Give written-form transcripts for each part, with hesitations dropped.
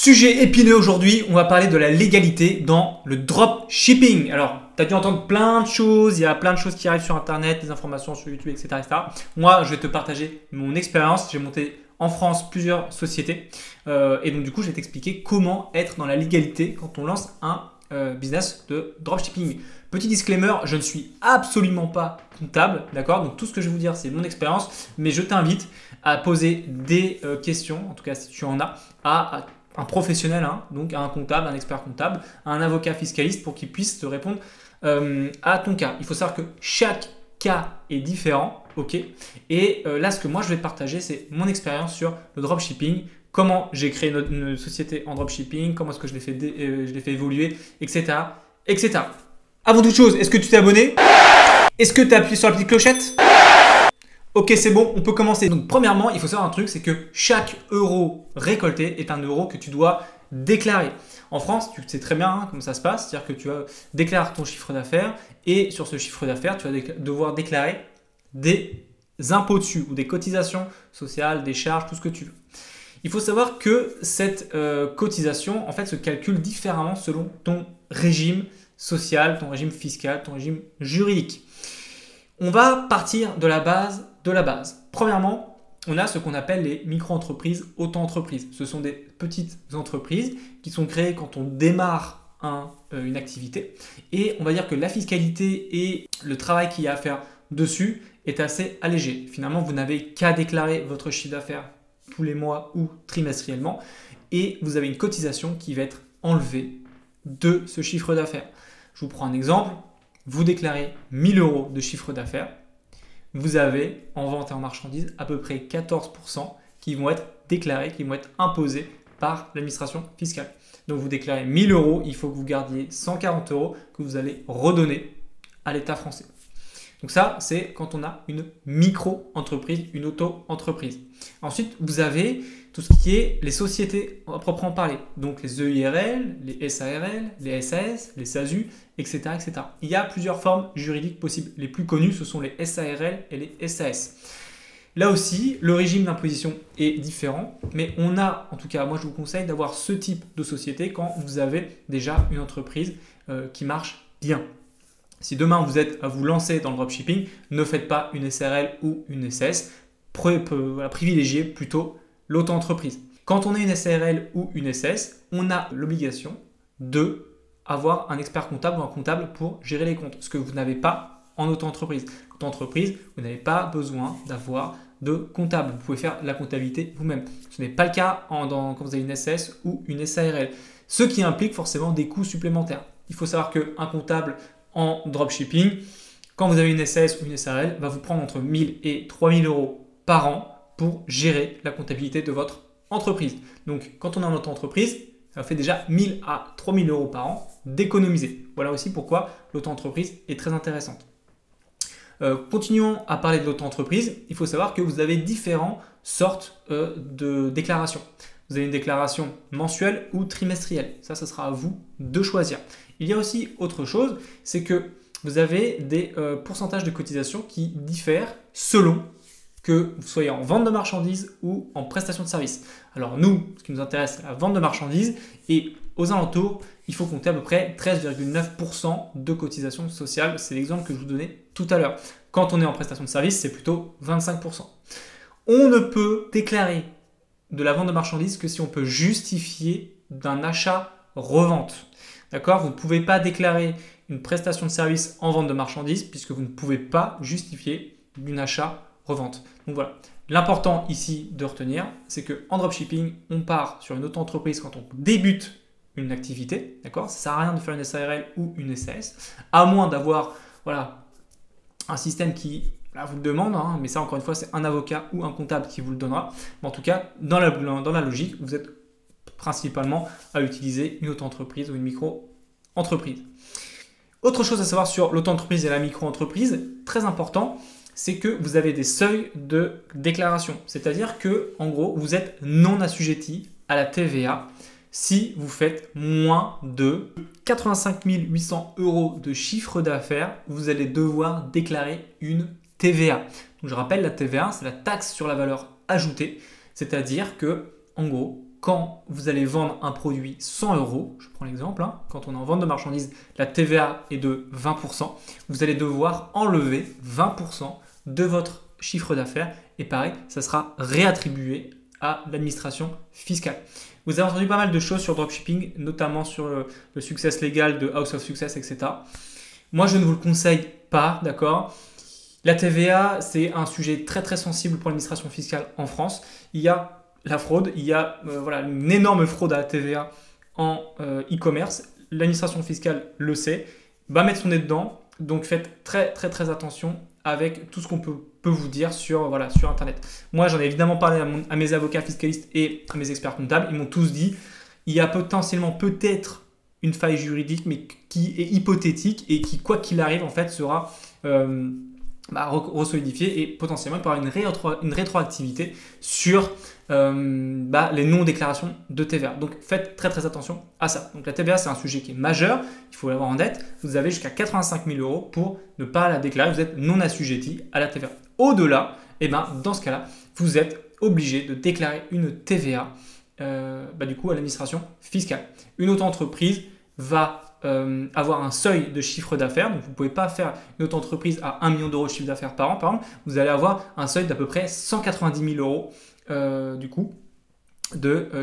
Sujet épineux aujourd'hui, on va parler de la légalité dans le dropshipping. Alors, tu as dû entendre plein de choses, il y a plein de choses qui arrivent sur Internet, des informations sur YouTube, etc. etc. Moi, je vais te partager mon expérience. J'ai monté en France plusieurs sociétés et donc du coup, je vais t'expliquer comment être dans la légalité quand on lance un business de dropshipping. Petit disclaimer, je ne suis absolument pas comptable, d'accord? Donc tout ce que je vais vous dire, c'est mon expérience, mais je t'invite à poser des questions, en tout cas si tu en as, à un professionnel, hein, donc à un comptable, un expert comptable, à un avocat fiscaliste pour qu'il puisse te répondre à ton cas. Il faut savoir que chaque cas est différent, ok? Et là, ce que moi je vais te partager, c'est mon expérience sur le dropshipping, comment j'ai créé une société en dropshipping, comment est-ce que je l'ai fait évoluer, etc., etc. Avant toute chose, est-ce que tu t'es abonné? Est-ce que tu as appuyé sur la petite clochette? Ok, c'est bon, on peut commencer. Donc premièrement, il faut savoir un truc, c'est que chaque euro récolté est un euro que tu dois déclarer. En France, tu sais très bien comment ça se passe, c'est-à-dire que tu déclares ton chiffre d'affaires et sur ce chiffre d'affaires, tu vas devoir déclarer des impôts dessus ou des cotisations sociales, des charges, tout ce que tu veux. Il faut savoir que cette cotisation en fait se calcule différemment selon ton régime social, ton régime fiscal, ton régime juridique. On va partir de la base de la base. Premièrement, on a ce qu'on appelle les micro-entreprises, auto-entreprises. Ce sont des petites entreprises qui sont créées quand on démarre une activité. Et on va dire que la fiscalité et le travail qu'il y a à faire dessus est assez allégé. Finalement, vous n'avez qu'à déclarer votre chiffre d'affaires tous les mois ou trimestriellement et vous avez une cotisation qui va être enlevée de ce chiffre d'affaires. Je vous prends un exemple. Vous déclarez 1000 euros de chiffre d'affaires. Vous avez en vente et en marchandises à peu près 14% qui vont être déclarés, qui vont être imposés par l'administration fiscale. Donc vous déclarez 1000 euros, il faut que vous gardiez 140 euros que vous allez redonner à l'État français. Donc ça, c'est quand on a une micro-entreprise, une auto-entreprise. Ensuite, vous avez tout ce qui est les sociétés à proprement parler. Donc les EIRL, les SARL, les SAS, les SASU, etc., etc. Il y a plusieurs formes juridiques possibles. Les plus connues, ce sont les SARL et les SAS. Là aussi, le régime d'imposition est différent, mais on a, en tout cas, moi je vous conseille d'avoir ce type de société quand vous avez déjà une entreprise qui marche bien. Si demain vous êtes à vous lancer dans le dropshipping, ne faites pas une SARL ou une SAS, privilégiez plutôt l'auto-entreprise. Quand on est une SARL ou une SAS, on a l'obligation d'avoir un expert comptable ou un comptable pour gérer les comptes, ce que vous n'avez pas en auto-entreprise. Auto-entreprise, vous n'avez pas besoin d'avoir de comptable. Vous pouvez faire la comptabilité vous-même. Ce n'est pas le cas quand vous avez une SAS ou une SARL, ce qui implique forcément des coûts supplémentaires. Il faut savoir qu'un comptable en dropshipping, quand vous avez une SAS ou une SARL, va vous prendre entre 1000 et 3000 euros par an pour gérer la comptabilité de votre entreprise. Donc, quand on est en auto-entreprise, ça fait déjà 1000 à 3000 euros par an d'économiser. Voilà aussi pourquoi l'auto-entreprise est très intéressante. Continuons à parler de l'auto-entreprise. Il faut savoir que vous avez différentes sortes de déclarations. Vous avez une déclaration mensuelle ou trimestrielle. Ça sera à vous de choisir. Il y a aussi autre chose, c'est que vous avez des pourcentages de cotisation qui diffèrent selon que vous soyez en vente de marchandises ou en prestation de services. Alors nous, ce qui nous intéresse, c'est la vente de marchandises et aux alentours, il faut compter à peu près 13,9% de cotisation sociale. C'est l'exemple que je vous donnais tout à l'heure. Quand on est en prestation de services, c'est plutôt 25%. On ne peut déclarer de la vente de marchandises que si on peut justifier d'un achat-revente. D'accord? Vous ne pouvez pas déclarer une prestation de service en vente de marchandises puisque vous ne pouvez pas justifier d'un achat-revente. Donc voilà. L'important ici de retenir, c'est qu'en dropshipping, on part sur une auto-entreprise quand on débute une activité. D'accord? Ça ne sert à rien de faire une SARL ou une SAS, à moins d'avoir un système qui vous le demande, hein, mais ça encore une fois, c'est un avocat ou un comptable qui vous le donnera. Mais en tout cas, dans la logique, vous êtes principalement à utiliser une auto-entreprise ou une micro-entreprise. Autre chose à savoir sur l'auto-entreprise et la micro-entreprise, très important, c'est que vous avez des seuils de déclaration. C'est-à-dire que, en gros, vous êtes non assujetti à la TVA si vous faites moins de 85 800 euros de chiffre d'affaires, vous allez devoir déclarer une TVA. Donc, je rappelle, la TVA, c'est la taxe sur la valeur ajoutée. C'est-à-dire que, en gros, quand vous allez vendre un produit 100 euros, je prends l'exemple, hein, quand on est en vente de marchandises, la TVA est de 20%, vous allez devoir enlever 20% de votre chiffre d'affaires et pareil, ça sera réattribué à l'administration fiscale. Vous avez entendu pas mal de choses sur dropshipping, notamment sur le success légal de House of Success, etc. Moi, je ne vous le conseille pas, d'accord? La TVA, c'est un sujet très très sensible pour l'administration fiscale en France. Il y a la fraude, il y a voilà, une énorme fraude à la TVA en e-commerce. L'administration fiscale le sait, va mettre son nez dedans. Donc faites très très très attention avec tout ce qu'on peut vous dire sur Internet. Moi, j'en ai évidemment parlé à mes avocats fiscalistes et à mes experts comptables. Ils m'ont tous dit, il y a potentiellement peut-être une faille juridique, mais qui est hypothétique et qui, quoi qu'il arrive, en fait, sera resolidifiée et potentiellement il peut y avoir une rétroactivité sur les non-déclarations de TVA. Donc faites très très attention à ça. Donc la TVA, c'est un sujet qui est majeur, il faut l'avoir en tête. Vous avez jusqu'à 85 000 euros pour ne pas la déclarer, vous êtes non assujetti à la TVA. Au-delà, dans ce cas-là, vous êtes obligé de déclarer une TVA du coup à l'administration fiscale. Une autre entreprise va avoir un seuil de chiffre d'affaires. Donc, vous ne pouvez pas faire une autre entreprise à 1 million d'euros de chiffre d'affaires par an. Par exemple, vous allez avoir un seuil d'à peu près 190 000 euros de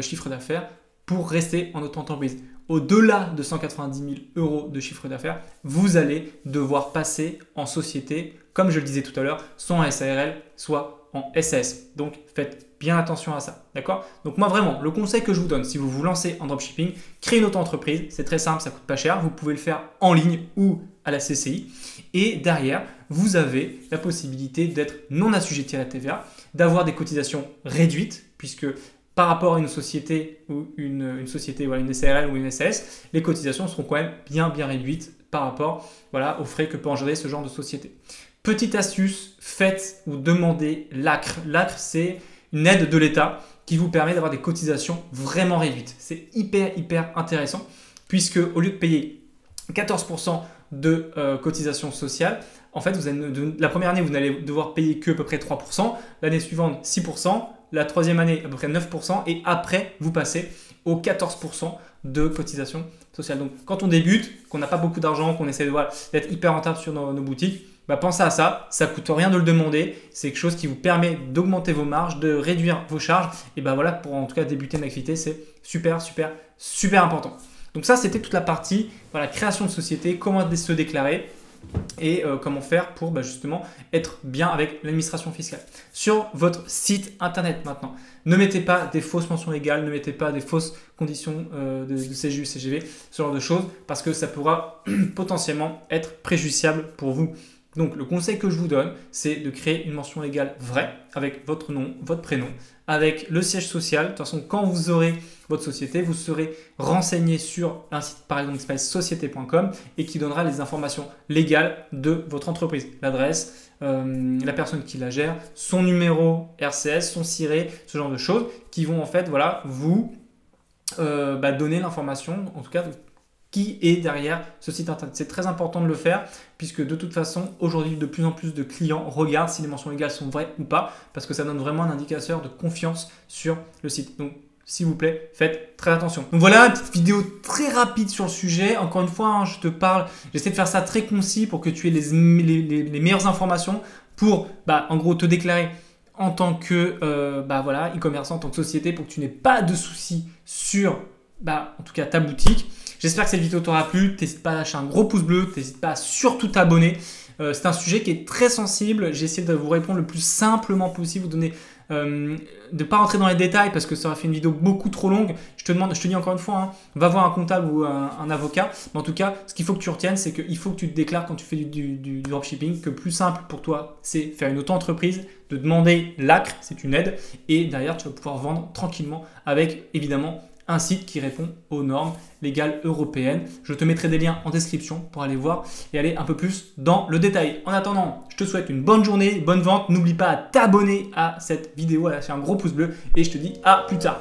chiffre d'affaires pour rester en auto-entreprise. Au-delà de 190 000 euros de chiffre d'affaires, vous allez devoir passer en société, comme je le disais tout à l'heure, soit en SARL, soit en SAS. Donc, faites bien attention à ça, d'accord? Donc moi vraiment, le conseil que je vous donne, si vous vous lancez en dropshipping, créez une auto-entreprise, c'est très simple, ça coûte pas cher, vous pouvez le faire en ligne ou à la CCI et derrière, vous avez la possibilité d'être non assujetti à la TVA, d'avoir des cotisations réduites puisque par rapport à une société ou une société, une SARL ou une SAS, les cotisations seront quand même bien réduites par rapport aux frais que peut engendrer ce genre de société. Petite astuce, faites ou demandez l'ACRE. L'ACRE, c'est une aide de l'État qui vous permet d'avoir des cotisations vraiment réduites. C'est hyper intéressant puisque au lieu de payer 14% de cotisation sociale, en fait, la première année, vous n'allez devoir payer que à peu près 3%, l'année suivante 6%, la troisième année à peu près 9% et après, vous passez aux 14% de cotisation sociale. Donc, quand on débute, qu'on n'a pas beaucoup d'argent, qu'on essaie d'être hyper rentable sur nos boutiques, pensez à ça, ça ne coûte rien de le demander, c'est quelque chose qui vous permet d'augmenter vos marges, de réduire vos charges et pour en tout cas débuter une activité, c'est super important. Donc ça, c'était toute la partie création de société, comment se déclarer et comment faire pour justement être bien avec l'administration fiscale. Sur votre site internet maintenant, ne mettez pas des fausses mentions légales, ne mettez pas des fausses conditions de CGU, CGV, ce genre de choses parce que ça pourra potentiellement être préjudiciable pour vous. Donc, le conseil que je vous donne, c'est de créer une mention légale vraie avec votre nom, votre prénom, avec le siège social. De toute façon, quand vous aurez votre société, vous serez renseigné sur un site, par exemple, qui s'appelle société.com et qui donnera les informations légales de votre entreprise. L'adresse, la personne qui la gère, son numéro RCS, son SIRET, ce genre de choses qui vont en fait vous donner l'information, en tout cas, qui est derrière ce site internet. C'est très important de le faire puisque de toute façon, aujourd'hui, de plus en plus de clients regardent si les mentions légales sont vraies ou pas parce que ça donne vraiment un indicateur de confiance sur le site. Donc, s'il vous plaît, faites très attention. Donc voilà, une petite vidéo très rapide sur le sujet. Encore une fois, je te parle, j'essaie de faire ça très concis pour que tu aies les meilleures informations pour, en gros, te déclarer en tant que e-commerçant, en tant que société pour que tu n'aies pas de soucis sur, en tout cas, ta boutique. J'espère que cette vidéo t'aura plu. N'hésite pas à lâcher un gros pouce bleu. N'hésite pas à surtout t'abonner. C'est un sujet qui est très sensible. J'ai essayé de vous répondre le plus simplement possible, vous donner, de ne pas rentrer dans les détails parce que ça aurait fait une vidéo beaucoup trop longue. Je te dis encore une fois, va voir un comptable ou un avocat. Mais en tout cas, ce qu'il faut que tu retiennes, c'est qu'il faut que tu te déclares quand tu fais du dropshipping. Que plus simple pour toi, c'est faire une auto-entreprise, de demander l'ACRE, c'est une aide. Et derrière, tu vas pouvoir vendre tranquillement avec évidemment un site qui répond aux normes légales européennes. Je te mettrai des liens en description pour aller voir et aller un peu plus dans le détail. En attendant, je te souhaite une bonne journée, bonne vente. N'oublie pas à t'abonner à cette vidéo, à lâcher un gros pouce bleu et je te dis à plus tard.